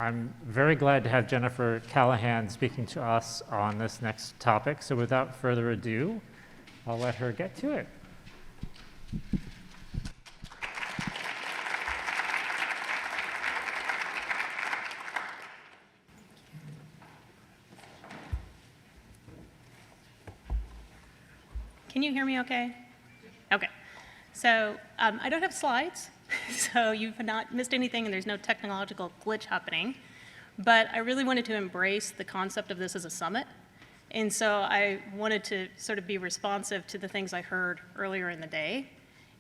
I'm very glad to have Jennifer Callahan speaking to us on this next topic. So without further ado, I'll let her get to it. Can you hear me okay? Okay. So I don't have slides, so you've not missed anything and there's no technological glitch happening. But I really wanted to embrace the concept of this as a summit. And so I wanted to sort of be responsive to the things I heard earlier in the day.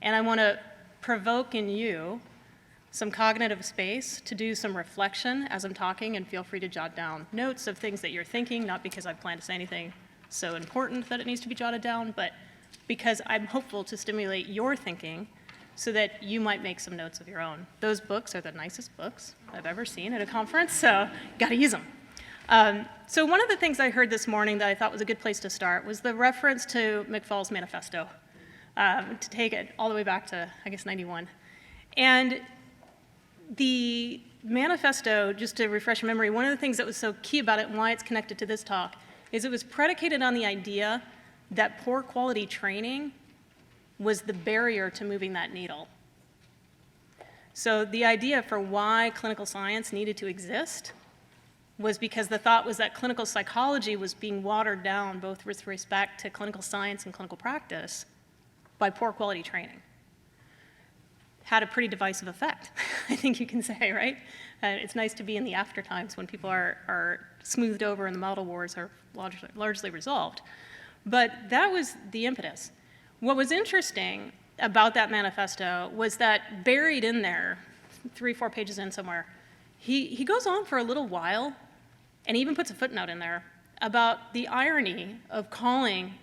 And I want to provoke in you some cognitive space to do some reflection as I'm talking, and feel free to jot down notes of things that you're thinking, not because I plan to say anything so important that it needs to be jotted down, but because I'm hopeful to stimulate your thinking so that you might make some notes of your own. Those books are the nicest books I've ever seen at a conference, so gotta use them. So one of the things I heard this morning that I thought was a good place to start was the reference to McFall's manifesto, to take it all the way back to, I guess, 91. And the manifesto, just to refresh your memory, one of the things that was so key about it and why it's connected to this talk is it was predicated on the idea that poor quality training was the barrier to moving that needle. So the idea for why clinical science needed to exist was because the thought was that clinical psychology was being watered down both with respect to clinical science and clinical practice by poor quality training. Had a pretty divisive effect, I think you can say, right? It's nice to be in the after times when people are smoothed over and the model wars are largely resolved. But that was the impetus. What was interesting about that manifesto was that buried in there, 3 or 4 pages in somewhere, he goes on for a little while and even puts a footnote in there about the irony of calling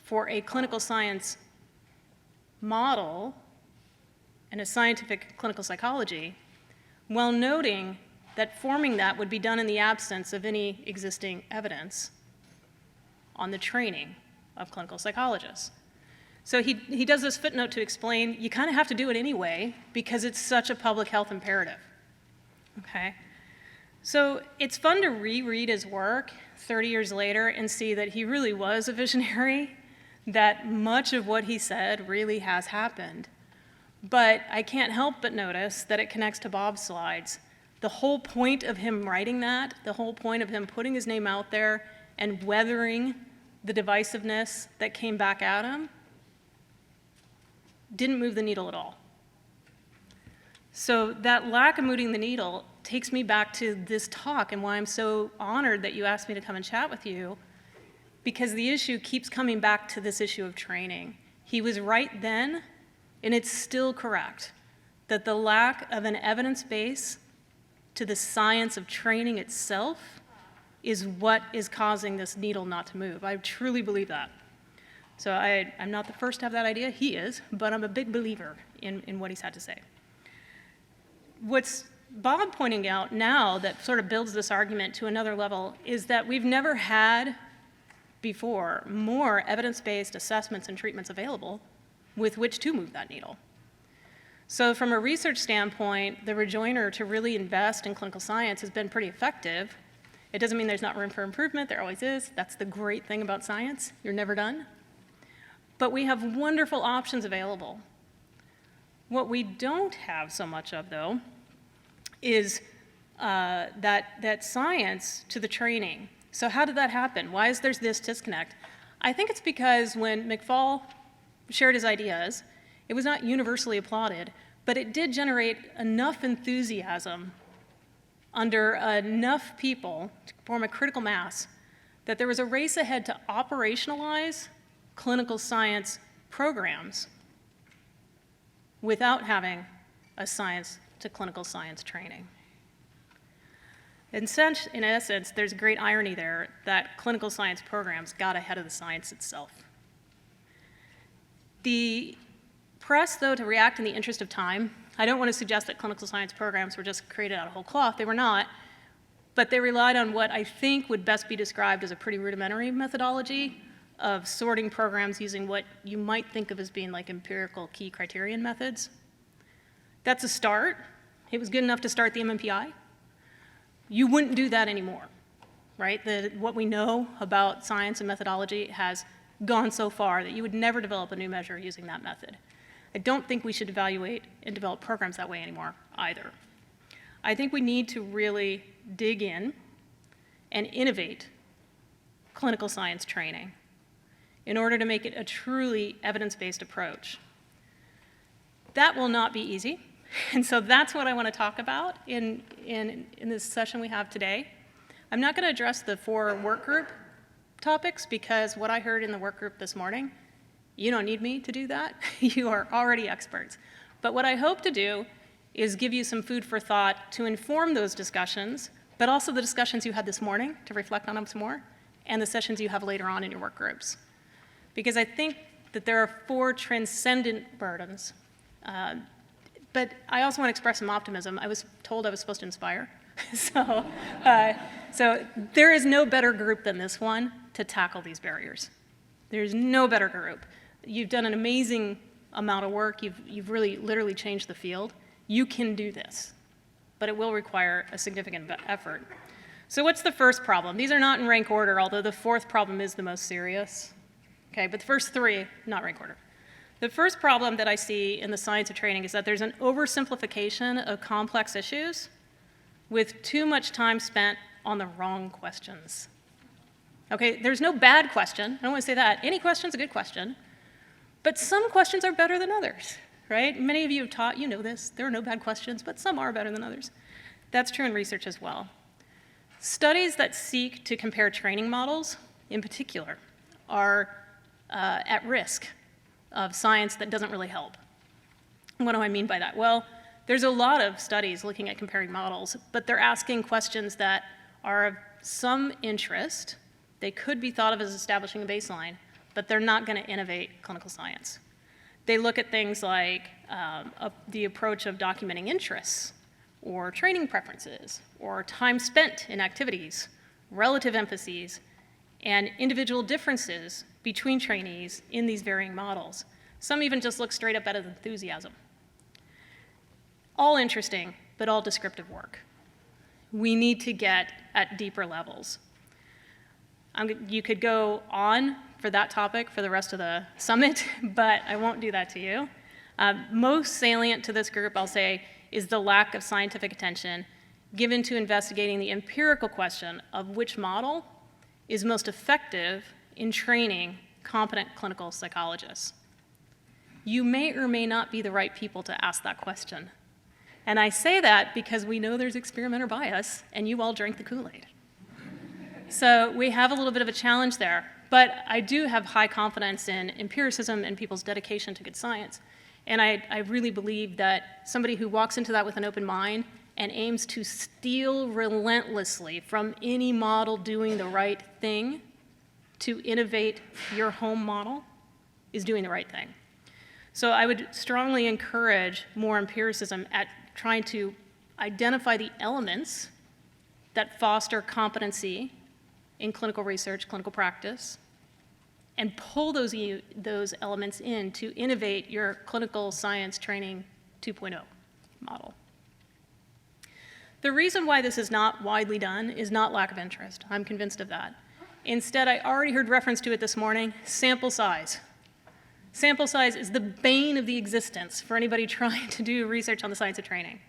for a clinical science model and a scientific clinical psychology, while noting that forming that would be done in the absence of any existing evidence on the training of clinical psychologists. So he does this footnote to explain you kind of have to do it anyway because it's such a public health imperative, okay? So it's fun to reread his work 30 years later and see that he really was a visionary, that much of what he said really has happened. But I can't help but notice that it connects to Bob's slides. The whole point of him writing that, the whole point of him putting his name out there and weathering the divisiveness that came back at him, didn't move the needle at all. So that lack of moving the needle takes me back to this talk and why I'm so honored that you asked me to come and chat with you, because the issue keeps coming back to this issue of training. He was right then, and it's still correct, that the lack of an evidence base to the science of training itself is what is causing this needle not to move. I truly believe that. So I'm not the first to have that idea, he is, but I'm a big believer in what he's had to say. What's Bob pointing out now that sort of builds this argument to another level is that we've never had before more evidence-based assessments and treatments available with which to move that needle. So from a research standpoint, the rejoinder to really invest in clinical science has been pretty effective. It doesn't mean there's not room for improvement, there always is. That's the great thing about science, you're never done. But we have wonderful options available. What we don't have so much of, though, is that science to the training. So how did that happen? Why is there this disconnect? I think it's because when McFall shared his ideas, it was not universally applauded, but it did generate enough enthusiasm under enough people to form a critical mass that there was a race ahead to operationalize clinical science programs without having a science to clinical science training. In essence, there's great irony there that clinical science programs got ahead of the science itself. The press, though, to react in the interest of time, I don't want to suggest that clinical science programs were just created out of whole cloth. They were not. But they relied on what I think would best be described as a pretty rudimentary methodology of sorting programs using what you might think of as being like empirical key criterion methods. That's a start. It was good enough to start the MMPI. you wouldn't do that anymore, right? What we know about science and methodology has gone so far that you would never develop a new measure using that method. I don't think we should evaluate and develop programs that way anymore either. I think we need to really dig in and innovate clinical science training in order to make it a truly evidence-based approach. That will not be easy, and so that's what I want to talk about in this session we have today. I'm not going to address the 4 work group topics because what I heard in the work group this morning, you don't need me to do that. You are already experts. But what I hope to do is give you some food for thought to inform those discussions, but also the discussions you had this morning to reflect on them some more, and the sessions you have later on in your work groups. Because I think that there are 4 transcendent burdens. But I also want to express some optimism. I was told I was supposed to inspire. So there is no better group than this one to tackle these barriers. There's no better group. You've done an amazing amount of work. You've really literally changed the field. You can do this, but it will require a significant effort. So what's the first problem? These are not in rank order, although the 4th problem is the most serious. Okay, but the first 3, not rank order. The first problem that I see in the science of training is that there's an oversimplification of complex issues with too much time spent on the wrong questions. Okay, there's no bad question. I don't want to say that. Any question's a good question. But some questions are better than others, right? Many of you have taught, you know this. There are no bad questions, but some are better than others. That's true in research as well. Studies that seek to compare training models, in particular, are at risk of science that doesn't really help. What do I mean by that? Well, there's a lot of studies looking at comparing models, but they're asking questions that are of some interest. They could be thought of as establishing a baseline, but they're not going to innovate clinical science. They look at things like the approach of documenting interests, or training preferences, or time spent in activities, relative emphases, and individual differences between trainees in these varying models. Some even just look straight up at enthusiasm. All interesting, but all descriptive work. We need to get at deeper levels. You could go on for that topic for the rest of the summit, but I won't do that to you. Most salient to this group, I'll say, is the lack of scientific attention given to investigating the empirical question of which model is most effective in training competent clinical psychologists. You may or may not be the right people to ask that question. And I say that because we know there's experimenter bias, and you all drank the Kool-Aid. So we have a little bit of a challenge there. But I do have high confidence in empiricism and people's dedication to good science. And I really believe that somebody who walks into that with an open mind and aims to steal relentlessly from any model doing the right thing to innovate your home model is doing the right thing. So I would strongly encourage more empiricism at trying to identify the elements that foster competency in clinical research, clinical practice, and pull those elements in to innovate your clinical science training 2.0 model. The reason why this is not widely done is not lack of interest. I'm convinced of that. Instead, I already heard reference to it this morning, sample size. Sample size is the bane of the existence for anybody trying to do research on the science of training.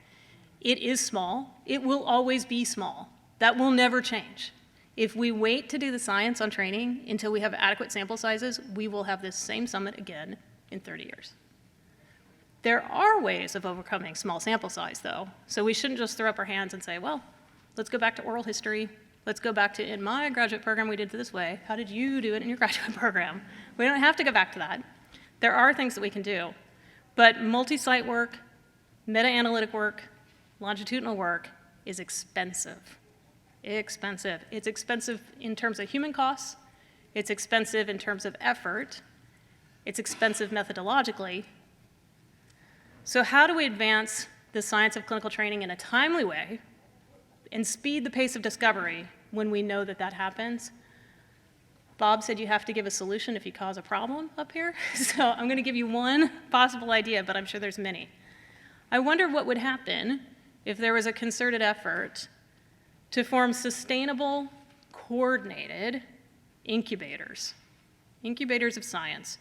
It is small. It will always be small. That will never change. If we wait to do the science on training until we have adequate sample sizes, we will have this same summit again in 30 years. There are ways of overcoming small sample size, though, so we shouldn't just throw up our hands and say, well, let's go back to oral history. Let's go back to, in my graduate program, we did it this way. How did you do it in your graduate program? We don't have to go back to that. There are things that we can do, but multi-site work, meta-analytic work, longitudinal work is expensive. Expensive. It's expensive in terms of human costs. It's expensive in terms of effort. It's expensive methodologically. So how do we advance the science of clinical training in a timely way and speed the pace of discovery when we know that that happens? Bob said you have to give a solution if you cause a problem up here. So I'm going to give you one possible idea, but I'm sure there's many. I wonder what would happen if there was a concerted effort to form sustainable, coordinated incubators of science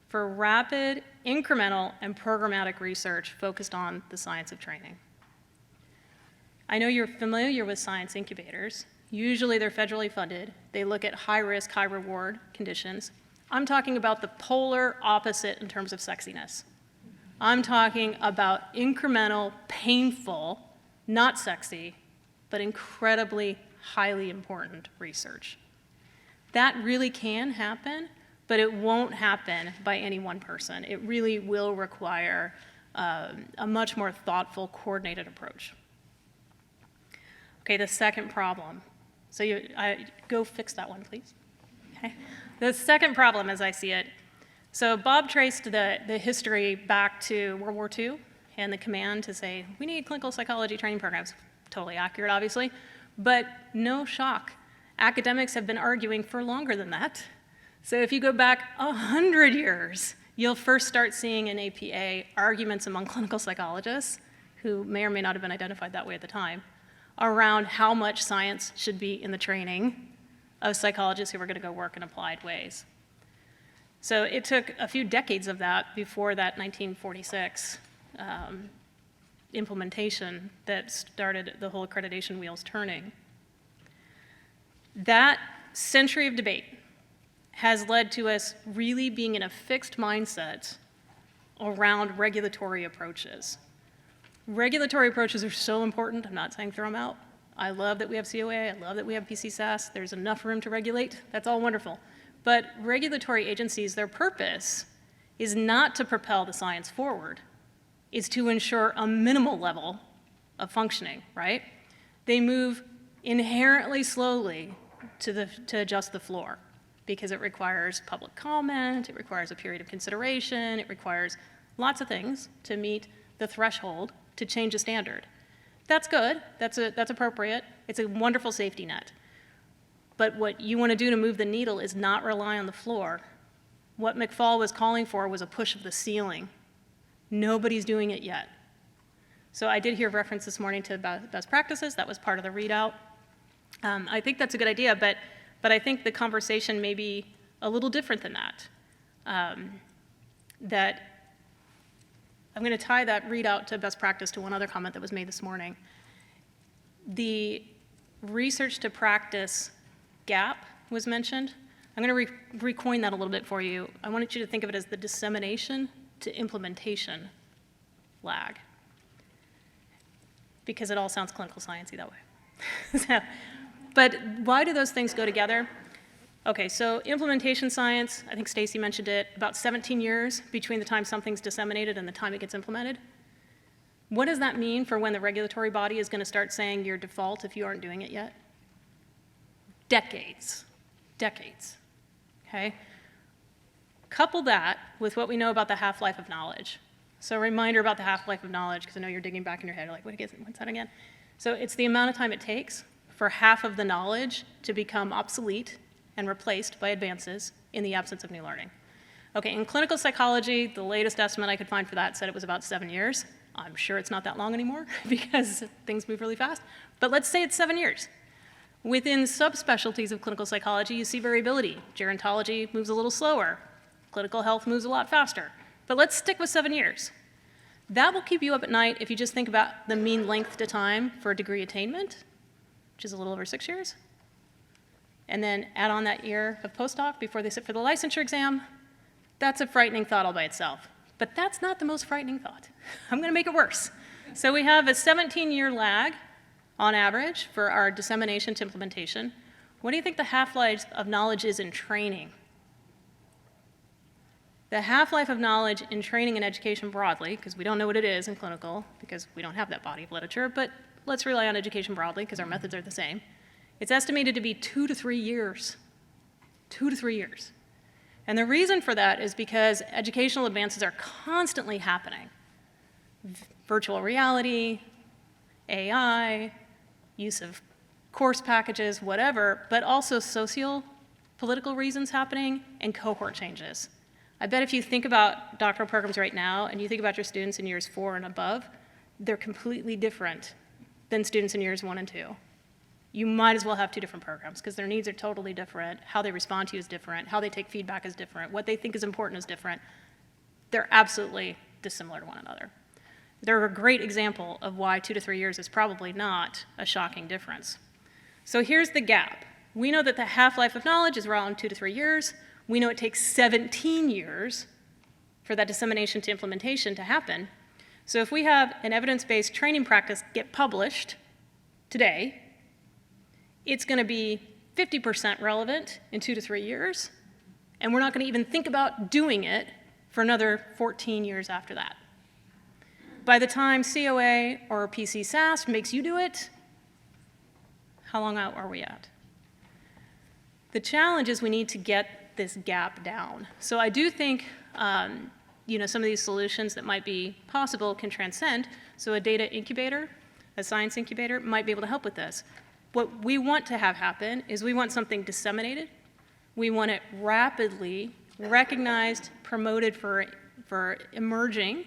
for rapid, incremental, and programmatic research focused on the science of training. I know you're familiar with science incubators. Usually they're federally funded. They look at high-risk, high-reward conditions. I'm talking about the polar opposite in terms of sexiness. I'm talking about incremental, painful, not sexy, but incredibly highly important research. That really can happen, but it won't happen by any one person. It really will require a much more thoughtful, coordinated approach. Okay, the second problem. So go fix that one, please. Okay. The second problem, as I see it, so Bob traced the history back to World War II and the command to say, we need clinical psychology training programs. Totally accurate, obviously, but no shock. Academics have been arguing for longer than that. So if you go back 100 years, you'll first start seeing in APA arguments among clinical psychologists, who may or may not have been identified that way at the time, around how much science should be in the training of psychologists who were going to go work in applied ways. So it took a few decades of that before that 1946 implementation that started the whole accreditation wheels turning. That century of debate has led to us really being in a fixed mindset around regulatory approaches. Regulatory approaches are so important. I'm not saying throw them out. I love that we have COA. I love that we have PCSAS. There's enough room to regulate. That's all wonderful. But regulatory agencies, their purpose is not to propel the science forward. It's to ensure a minimal level of functioning, right? They move inherently slowly to adjust the floor because it requires public comment, it requires a period of consideration, it requires lots of things to meet the threshold to change a standard. That's good, that's appropriate, it's a wonderful safety net. But what you want to do to move the needle is not rely on the floor. What McFall was calling for was a push of the ceiling. Nobody's doing it yet. So I did hear reference this morning to best practices. That was part of the readout. I think that's a good idea, but I think the conversation may be a little different than that. That I'm going to tie that readout to best practice to one other comment that was made this morning. The research to practice gap was mentioned. I'm going to recoin that a little bit for you. I wanted you to think of it as the dissemination to implementation lag, because it all sounds clinical sciencey that way. But why do those things go together? Okay, so implementation science, I think Stacy mentioned it, about 17 years between the time something's disseminated and the time it gets implemented. What does that mean for when the regulatory body is going to start saying your default if you aren't doing it yet? Decades, okay? Couple that with what we know about the half-life of knowledge. So a reminder about the half-life of knowledge, because I know you're digging back in your head, like, what's that again? So it's the amount of time it takes for half of the knowledge to become obsolete and replaced by advances in the absence of new learning. Okay, in clinical psychology, the latest estimate I could find for that said it was about 7 years. I'm sure it's not that long anymore because things move really fast, but let's say it's 7 years. Within subspecialties of clinical psychology, you see variability. Gerontology moves a little slower. Clinical health moves a lot faster. But let's stick with 7 years. That will keep you up at night if you just think about the mean length to time for degree attainment, which is a little over 6 years. And then add on that year of postdoc before they sit for the licensure exam. That's a frightening thought all by itself. But that's not the most frightening thought. I'm going to make it worse. So we have a 17-year lag on average for our dissemination to implementation. What do you think the half-life of knowledge is in training? The half-life of knowledge in training and education broadly, because we don't know what it is in clinical, because we don't have that body of literature, but let's rely on education broadly, because our methods are the same. It's estimated to be 2 to 3 years. 2 to 3 years. And the reason for that is because educational advances are constantly happening. Virtual reality, AI, use of course packages, whatever, but also socio-political reasons happening and cohort changes. I bet if you think about doctoral programs right now and you think about your students in years 4 and above, they're completely different than students in years 1 and 2. you might as well have two different programs because their needs are totally different. How they respond to you is different. How they take feedback is different. What they think is important is different. They're absolutely dissimilar to one another. They're a great example of why 2 to 3 years is probably not a shocking difference. So here's the gap. We know that the half-life of knowledge is around 2 to 3 years. We know it takes 17 years for that dissemination to implementation to happen. So if we have an evidence-based training practice get published today, it's going to be 50% relevant in 2 to 3 years, and we're not going to even think about doing it for another 14 years after that. By the time COA or PC SAS makes you do it, how long out are we at? The challenge is we need to get this gap down. So I do think some of these solutions that might be possible can transcend. So a data incubator, a science incubator, might be able to help with this. What we want to have happen is we want something disseminated. We want it rapidly recognized, promoted for emerging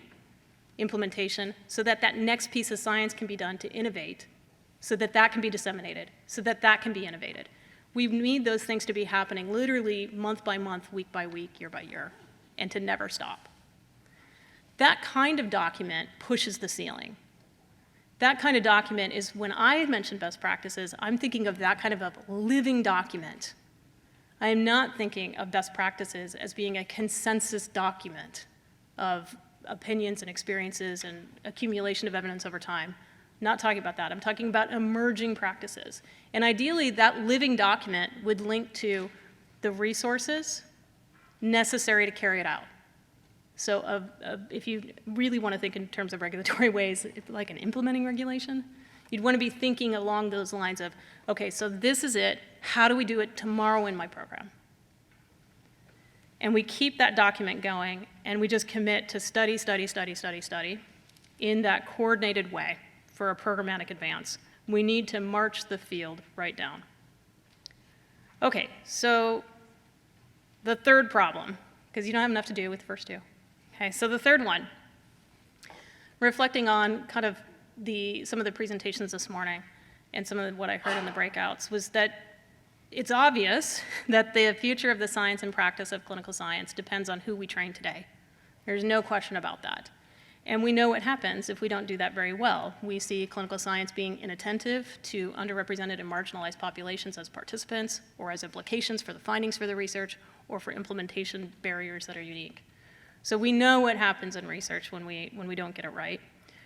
implementation so that that next piece of science can be done to innovate, so that that can be disseminated, so that that can be innovated. We need those things to be happening literally month by month, week by week, year by year, and to never stop. That kind of document pushes the ceiling. That kind of document is, when I mention best practices, I'm thinking of that kind of a living document. I am not thinking of best practices as being a consensus document of opinions and experiences and accumulation of evidence over time. Not talking about that. I'm talking about emerging practices. And ideally, that living document would link to the resources necessary to carry it out. So if you really want to think in terms of regulatory ways, like an implementing regulation, you'd want to be thinking along those lines of, okay, so this is it. How do we do it tomorrow in my program? And we keep that document going, and we just commit to study, study, study, study, study in that coordinated way for a programmatic advance. We need to march the field right down. Okay, so the third problem, because you don't have enough to do with the first two. Okay, so the third one, reflecting on kind of some of the presentations this morning and some of what I heard in the breakouts, was that it's obvious that the future of the science and practice of clinical science depends on who we train today. There's no question about that. And we know what happens if we don't do that very well. We see clinical science being inattentive to underrepresented and marginalized populations as participants or as implications for the findings for the research or for implementation barriers that are unique. So we know what happens in research when we don't get it right.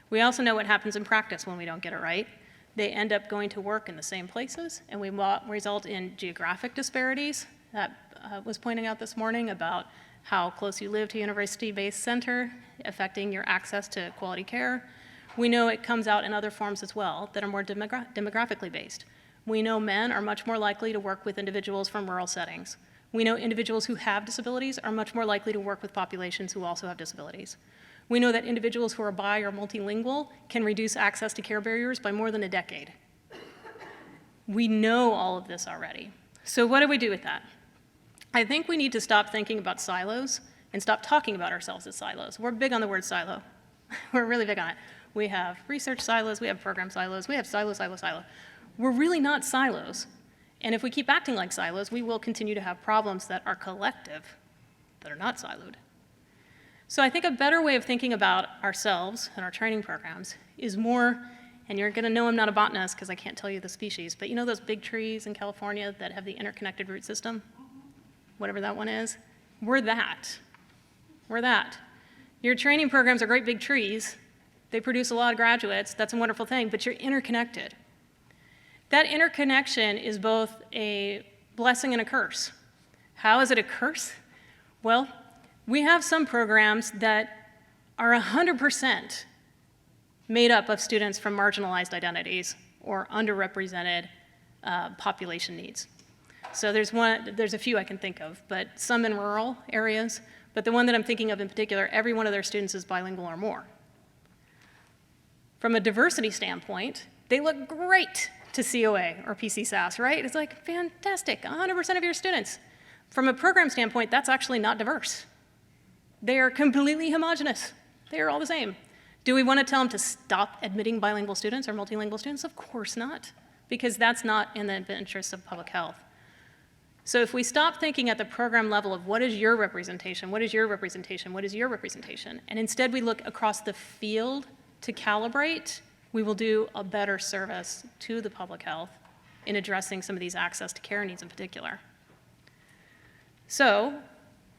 We also know what happens in practice when we don't get it right. They end up going to work in the same places, and we result in geographic disparities. That was pointing out this morning about how close you live to a university-based center, affecting your access to quality care. We know it comes out in other forms as well that are more demographically based. We know men are much more likely to work with individuals from rural settings. We know individuals who have disabilities are much more likely to work with populations who also have disabilities. We know that individuals who are bi or multilingual can reduce access to care barriers by more than a decade. We know all of this already. So what do we do with that? I think we need to stop thinking about silos and stop talking about ourselves as silos. We're big on the word silo. We're really big on it. We have research silos, we have program silos, we have silo, silo, silo. We're really not silos. And if we keep acting like silos, we will continue to have problems that are collective, that are not siloed. So I think a better way of thinking about ourselves and our training programs is more, and you're gonna know I'm not a botanist because I can't tell you the species, but you know those big trees in California that have the interconnected root system? Whatever that one is? We're that. We're that. Your training programs are great big trees. They produce a lot of graduates. That's a wonderful thing, but you're interconnected. That interconnection is both a blessing and a curse. How is it a curse? Well, we have some programs that are 100% made up of students from marginalized identities or underrepresented population needs. So there's a few I can think of, but some in rural areas. But the one that I'm thinking of in particular, every one of their students is bilingual or more. From a diversity standpoint, they look great to COA or PC SAS, right? It's like, fantastic, 100% of your students. From a program standpoint, that's actually not diverse. They are completely homogenous. They are all the same. Do we want to tell them to stop admitting bilingual students or multilingual students? Of course not. because that's not in the interest of public health. So if we stop thinking at the program level of what is your representation, what is your representation, what is your representation, and instead we look across the field to calibrate, we will do a better service to the public health in addressing some of these access to care needs in particular. So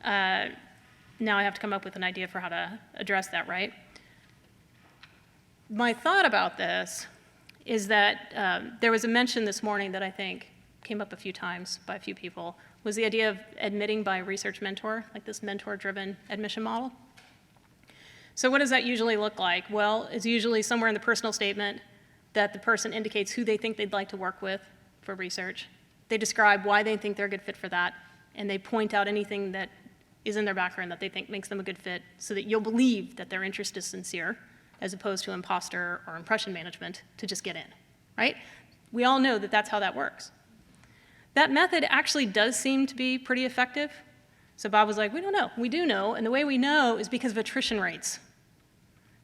now I have to come up with an idea for how to address that, right? My thought about this is that there was a mention this morning that I think came up a few times by a few people, was the idea of admitting by research mentor, like this mentor-driven admission model. So what does that usually look like? Well, it's usually somewhere in the personal statement that the person indicates who they think they'd like to work with for research. They describe why they think they're a good fit for that, and they point out anything that is in their background that they think makes them a good fit so that you'll believe that their interest is sincere as opposed to imposter or impression management to just get in, right? We all know that that's how that works. That method actually does seem to be pretty effective. So Bob was like, we don't know. We do know, and the way we know is because of attrition rates.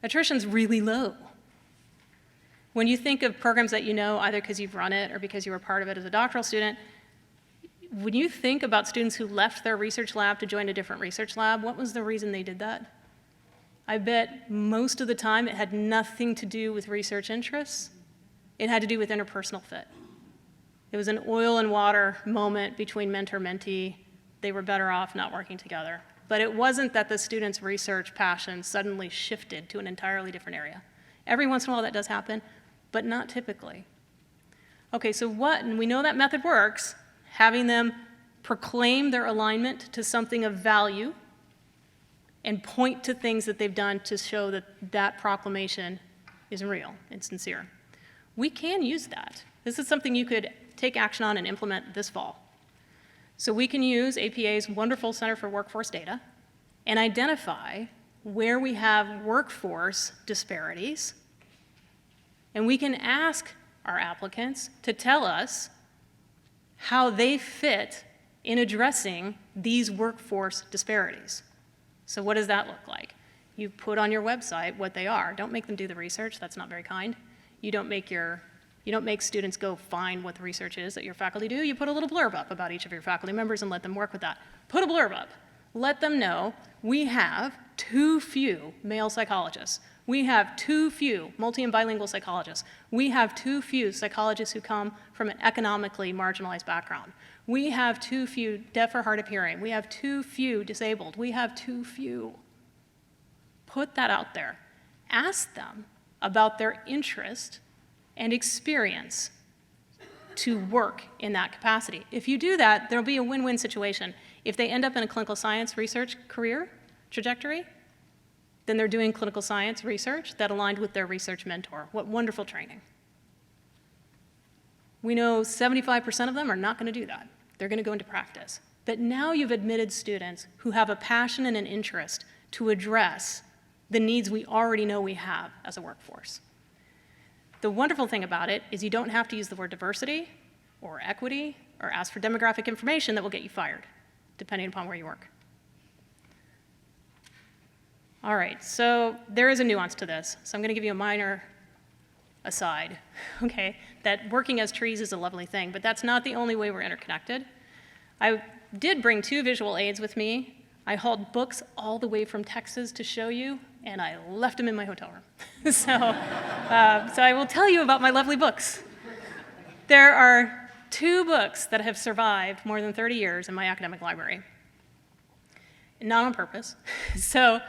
Attrition's really low. When you think of programs that you know, either because you've run it or because you were part of it as a doctoral student, when you think about students who left their research lab to join a different research lab, what was the reason they did that? I bet most of the time it had nothing to do with research interests. It had to do with interpersonal fit. It was an oil and water moment between mentor-mentee. They were better off not working together. But it wasn't that the student's research passion suddenly shifted to an entirely different area. Every once in a while that does happen, but not typically. Okay, so and we know that method works, having them proclaim their alignment to something of value and point to things that they've done to show that that proclamation is real and sincere. We can use that. This is something you could take action on and implement this fall. So we can use APA's wonderful Center for Workforce Data and identify where we have workforce disparities, and we can ask our applicants to tell us how they fit in addressing these workforce disparities. So what does that look like? You put on your website what they are. Don't make them do the research. That's not very kind. You don't make students go find what the research is that your faculty do. You put a little blurb up about each of your faculty members and let them work with that. Put a blurb up. Let them know we have too few male psychologists. We have too few multi and bilingual psychologists. We have too few psychologists who come from an economically marginalized background. We have too few deaf or hard of hearing. We have too few disabled. We have too few. Put that out there. Ask them about their interest and experience to work in that capacity. If you do that, there'll be a win-win situation. If they end up in a clinical science research career trajectory, then they're doing clinical science research that aligned with their research mentor. What wonderful training. We know 75% of them are not going to do that. They're going to go into practice. But now you've admitted students who have a passion and an interest to address the needs we already know we have as a workforce. The wonderful thing about it is you don't have to use the word diversity or equity or ask for demographic information that will get you fired, depending upon where you work. All right, so there is a nuance to this. So I'm going to give you a minor aside, okay, that working as trees is a lovely thing, but that's not the only way we're interconnected. I did bring 2 visual aids with me. I hauled books all the way from Texas to show you, and I left them in my hotel room. So I will tell you about my lovely books. There are 2 books that have survived more than 30 years in my academic library, not on purpose. So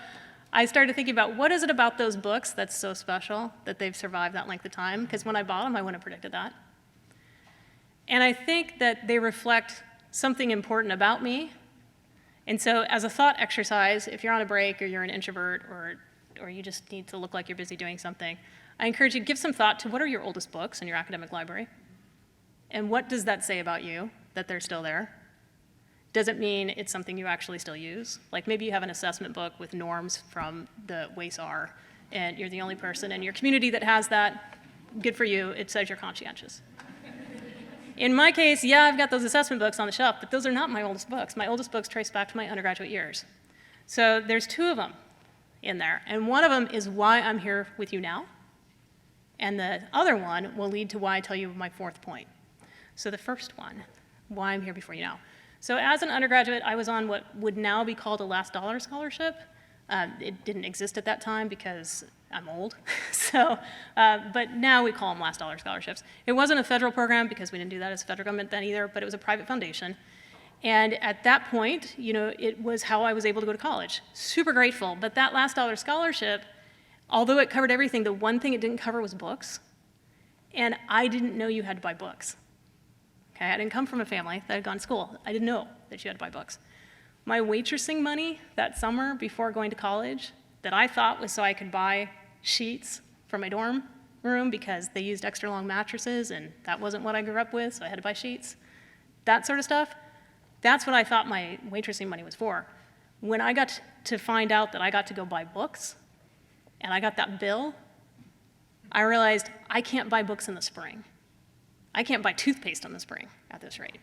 I started thinking about what is it about those books that's so special that they've survived that length of time, because when I bought them, I wouldn't have predicted that. And I think that they reflect something important about me. And so as a thought exercise, if you're on a break or you're an introvert or you just need to look like you're busy doing something, I encourage you to give some thought to what are your oldest books in your academic library? And what does that say about you, that they're still there? Does it mean it's something you actually still use? Like maybe you have an assessment book with norms from the WASAR, and you're the only person in your community that has that. Good for you, it says you're conscientious. In my case, yeah, I've got those assessment books on the shelf, but those are not my oldest books. My oldest books trace back to my undergraduate years. So there's 2 of them in there, and one of them is why I'm here with you now, And the other one will lead to why I tell you my fourth point. So the first one, why I'm here before you now. So as an undergraduate, I was on what would now be called a last dollar scholarship. It didn't exist at that time because I'm old. But now we call them last dollar scholarships. It wasn't a federal program because we didn't do that as a federal government then either, but it was a private foundation. And at that point, it was how I was able to go to college. Super grateful, but that last dollar scholarship, although it covered everything, the one thing it didn't cover was books. And I didn't know you had to buy books. Okay, I didn't come from a family that had gone to school. I didn't know that you had to buy books. My waitressing money that summer before going to college that I thought was so I could buy sheets for my dorm room because they used extra long mattresses and that wasn't what I grew up with, so I had to buy sheets. That sort of stuff, that's what I thought my waitressing money was for. When I got to find out that I got to go buy books and I got that bill, I realized I can't buy books in the spring. I can't buy toothpaste in the spring at this rate.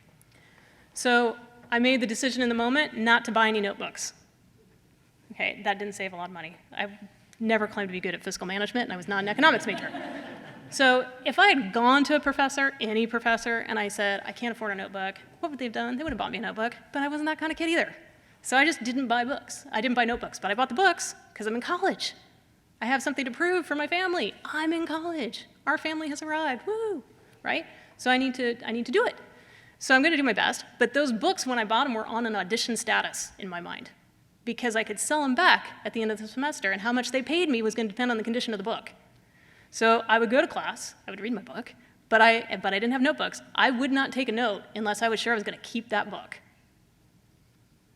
So I made the decision in the moment not to buy any notebooks. Okay, that didn't save a lot of money. I've never claimed to be good at fiscal management, and I was not an economics major. So if I had gone to a professor, any professor, and I said, I can't afford a notebook, what would they have done? They would have bought me a notebook, but I wasn't that kind of kid either. So I just didn't buy books. I didn't buy notebooks, but I bought the books because I'm in college. I have something to prove for my family. I'm in college. Our family has arrived, woo, right? So I need to do it. So I'm gonna do my best, but those books, when I bought them, were on an audition status in my mind because I could sell them back at the end of the semester, and how much they paid me was gonna depend on the condition of the book. So I would go to class, I would read my book, but I didn't have notebooks. I would not take a note unless I was sure I was gonna keep that book.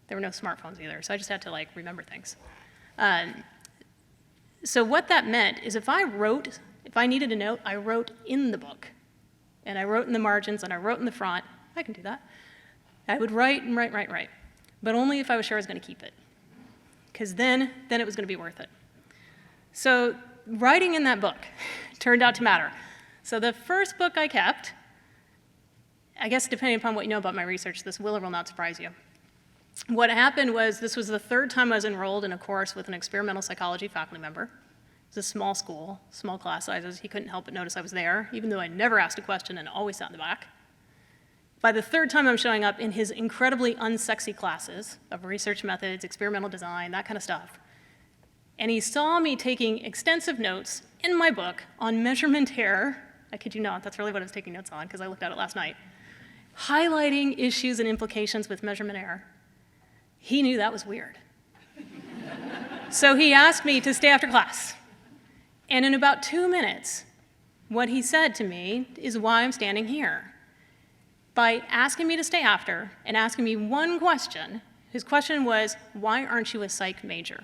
There were no smartphones either, so I just had to remember things. So what that meant is if I needed a note, I wrote in the book. And I wrote in the margins, and I wrote in the front. I can do that. I would write and write, but only if I was sure I was gonna keep it. Because then it was gonna be worth it. So writing in that book turned out to matter. So the first book I kept, I guess depending upon what you know about my research, this will or will not surprise you. What happened was this was the third time I was enrolled in a course with an experimental psychology faculty member. It was a small school, small class sizes. He couldn't help but notice I was there, even though I never asked a question and always sat in the back. By the third time I'm showing up in his incredibly unsexy classes of research methods, experimental design, that kind of stuff, and he saw me taking extensive notes in my book on measurement error. I kid you not, that's really what I was taking notes on because I looked at it last night. Highlighting issues and implications with measurement error. He knew that was weird. So he asked me to stay after class. And in about 2 minutes, what he said to me is why I'm standing here. By asking me to stay after and asking me one question, his question was, why aren't you a psych major?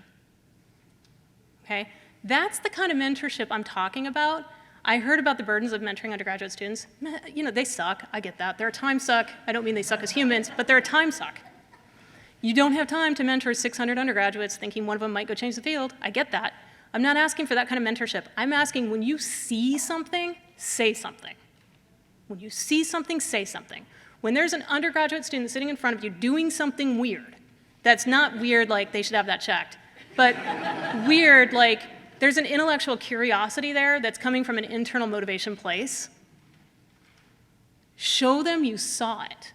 Okay? That's the kind of mentorship I'm talking about. I heard about the burdens of mentoring undergraduate students. They suck, I get that. They're a time suck. I don't mean they suck as humans, but they're a time suck. You don't have time to mentor 600 undergraduates thinking one of them might go change the field. I get that. I'm not asking for that kind of mentorship. I'm asking when you see something, say something. When you see something, say something. When there's an undergraduate student sitting in front of you doing something weird, that's not weird like they should have that checked, but weird like there's an intellectual curiosity there that's coming from an internal motivation place, show them you saw it.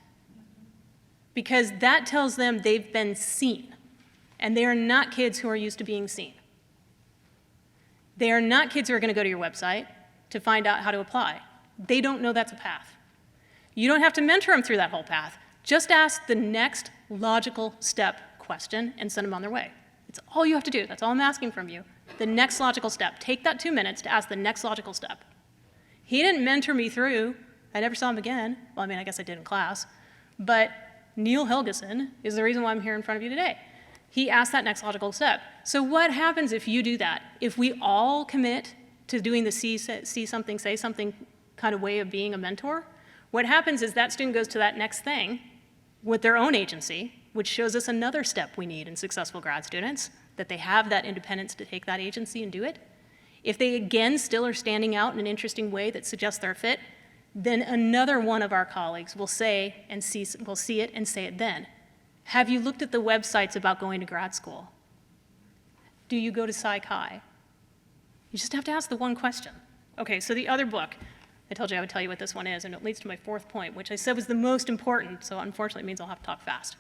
Because that tells them they've been seen. And they are not kids who are used to being seen. They are not kids who are going to go to your website to find out how to apply. They don't know that's a path. You don't have to mentor them through that whole path. Just ask the next logical step question and send them on their way. It's all you have to do. That's all I'm asking from you. The next logical step. Take that 2 minutes to ask the next logical step. He didn't mentor me through. I never saw him again. Well, I mean, I guess I did in class. But Neil Helgeson is the reason why I'm here in front of you today. He asked that next logical step. So what happens if you do that? If we all commit to doing the see something, say something kind of way of being a mentor, what happens is that student goes to that next thing with their own agency, which shows us another step we need in successful grad students, that they have that independence to take that agency and do it. If they, again, still are standing out in an interesting way that suggests they're fit, then another one of our colleagues will see it and say it then. Have you looked at the websites about going to grad school? Do you go to Psych High? You just have to ask the one question. Okay, so the other book, I told you I would tell you what this one is, and it leads to my fourth point, which I said was the most important, so unfortunately it means I'll have to talk fast.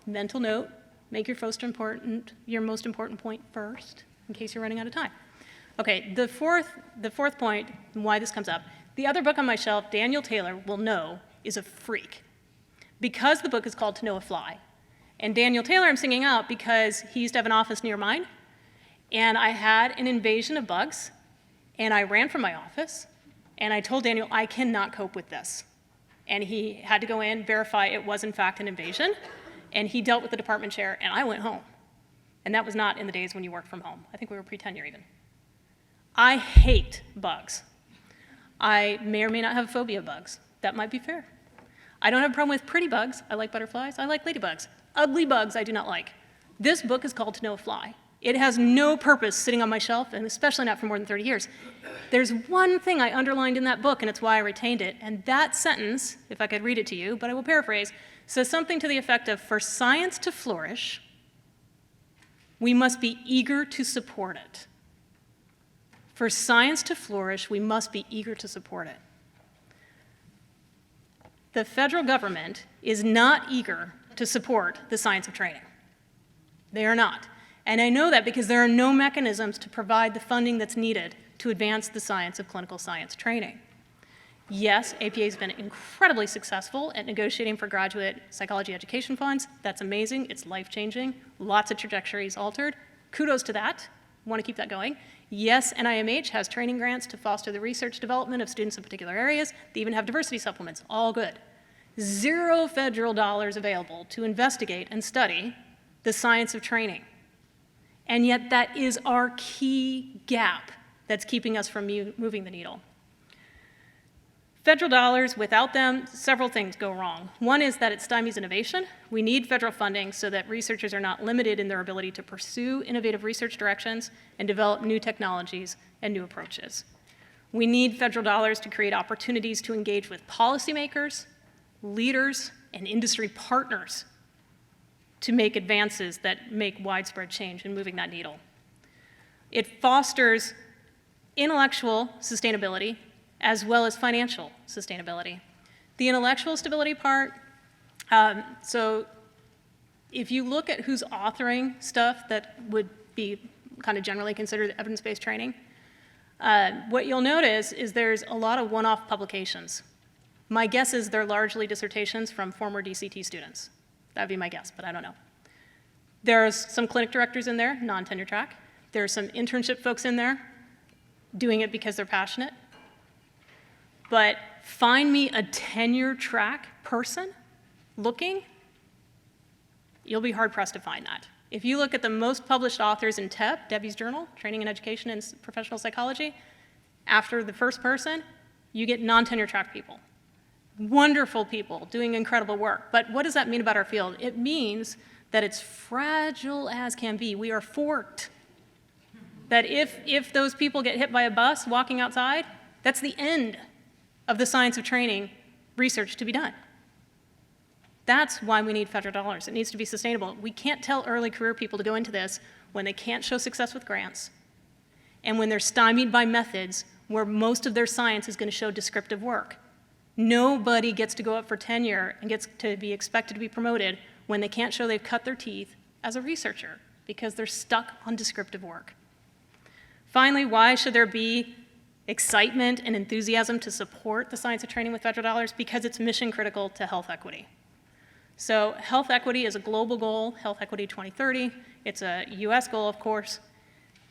Mental note, make your most important point first, in case you're running out of time. Okay, the fourth point, and why this comes up, the other book on my shelf, Daniel Taylor will know, is a freak. Because the book is called To Know a Fly. And Daniel Taylor I'm singing out because he used to have an office near mine, and I had an invasion of bugs, and I ran from my office, and I told Daniel, I cannot cope with this. And he had to go in, verify it was in fact an invasion, and he dealt with the department chair, and I went home. And that was not in the days when you worked from home. I think we were pre-tenure even. I hate bugs. I may or may not have a phobia of bugs. That might be fair. I don't have a problem with pretty bugs. I like butterflies. I like ladybugs. Ugly bugs I do not like. This book is called To Know a Fly. It has no purpose sitting on my shelf, and especially not for more than 30 years. There's one thing I underlined in that book, and it's why I retained it, and that sentence, if I could read it to you, but I will paraphrase, says something to the effect of, for science to flourish, we must be eager to support it. For science to flourish, we must be eager to support it. The federal government is not eager to support the science of training. They are not. And I know that because there are no mechanisms to provide the funding that's needed to advance the science of clinical science training. Yes, APA has been incredibly successful at negotiating for graduate psychology education funds. That's amazing. It's life-changing. Lots of trajectories altered. Kudos to that. Want to keep that going. Yes, NIMH has training grants to foster the research development of students in particular areas. They even have diversity supplements. All good. 0 federal dollars available to investigate and study the science of training. And yet that is our key gap that's keeping us from moving the needle. Federal dollars, without them, several things go wrong. One is that it stymies innovation. We need federal funding so that researchers are not limited in their ability to pursue innovative research directions and develop new technologies and new approaches. We need federal dollars to create opportunities to engage with policymakers, leaders, and industry partners to make advances that make widespread change in moving that needle. It fosters intellectual sustainability as well as financial sustainability. The intellectual stability part, so if you look at who's authoring stuff that would be kind of generally considered evidence-based training, what you'll notice is there's a lot of one-off publications. My guess is they're largely dissertations from former DCT students. That would be my guess, but I don't know. There's some clinic directors in there, non-tenure track. There's some internship folks in there doing it because they're passionate. But find me a tenure track person looking, you'll be hard-pressed to find that. If you look at the most published authors in TEP, Debbie's Journal, Training and Education in Professional Psychology, after the first person, you get non-tenure track people. Wonderful people doing incredible work. But what does that mean about our field? It means that it's fragile as can be. We are forked. That if those people get hit by a bus walking outside, that's the end of the science of training research to be done. That's why we need federal dollars. It needs to be sustainable. We can't tell early career people to go into this when they can't show success with grants and when they're stymied by methods where most of their science is going to show descriptive work. Nobody gets to go up for tenure and gets to be expected to be promoted when they can't show they've cut their teeth as a researcher because they're stuck on descriptive work. Finally, why should there be excitement and enthusiasm to support the science of training with federal dollars? Because it's mission critical to health equity. So health equity is a global goal, Health Equity 2030. It's a US goal, of course.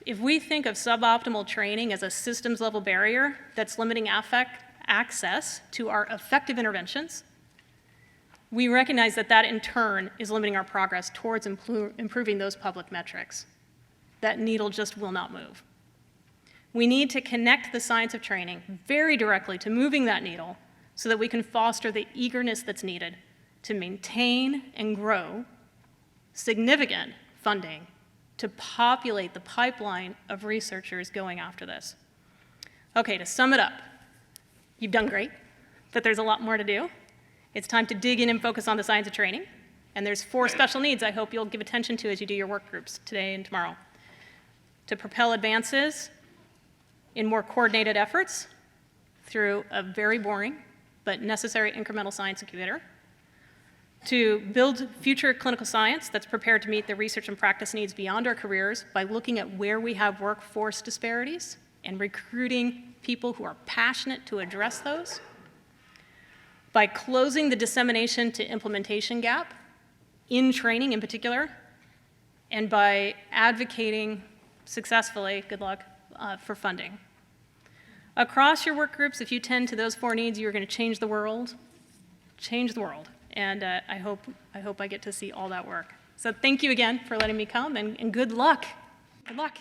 If we think of suboptimal training as a systems level barrier that's limiting access to our effective interventions, we recognize that that in turn is limiting our progress towards improving those public metrics. That needle just will not move. We need to connect the science of training very directly to moving that needle so that we can foster the eagerness that's needed to maintain and grow significant funding to populate the pipeline of researchers going after this. Okay, to sum it up, you've done great, but there's a lot more to do. It's time to dig in and focus on the science of training, and there's 4 special needs I hope you'll give attention to as you do your work groups today and tomorrow. To propel advances, in more coordinated efforts through a very boring but necessary incremental science incubator, to build future clinical science that's prepared to meet the research and practice needs beyond our careers by looking at where we have workforce disparities and recruiting people who are passionate to address those, by closing the dissemination to implementation gap, in training in particular, and by advocating successfully, good luck, for funding. Across your work groups, if you tend to those 4 needs, you're going to change the world. Change the world. And I hope I get to see all that work. So thank you again for letting me come, and good luck. Good luck.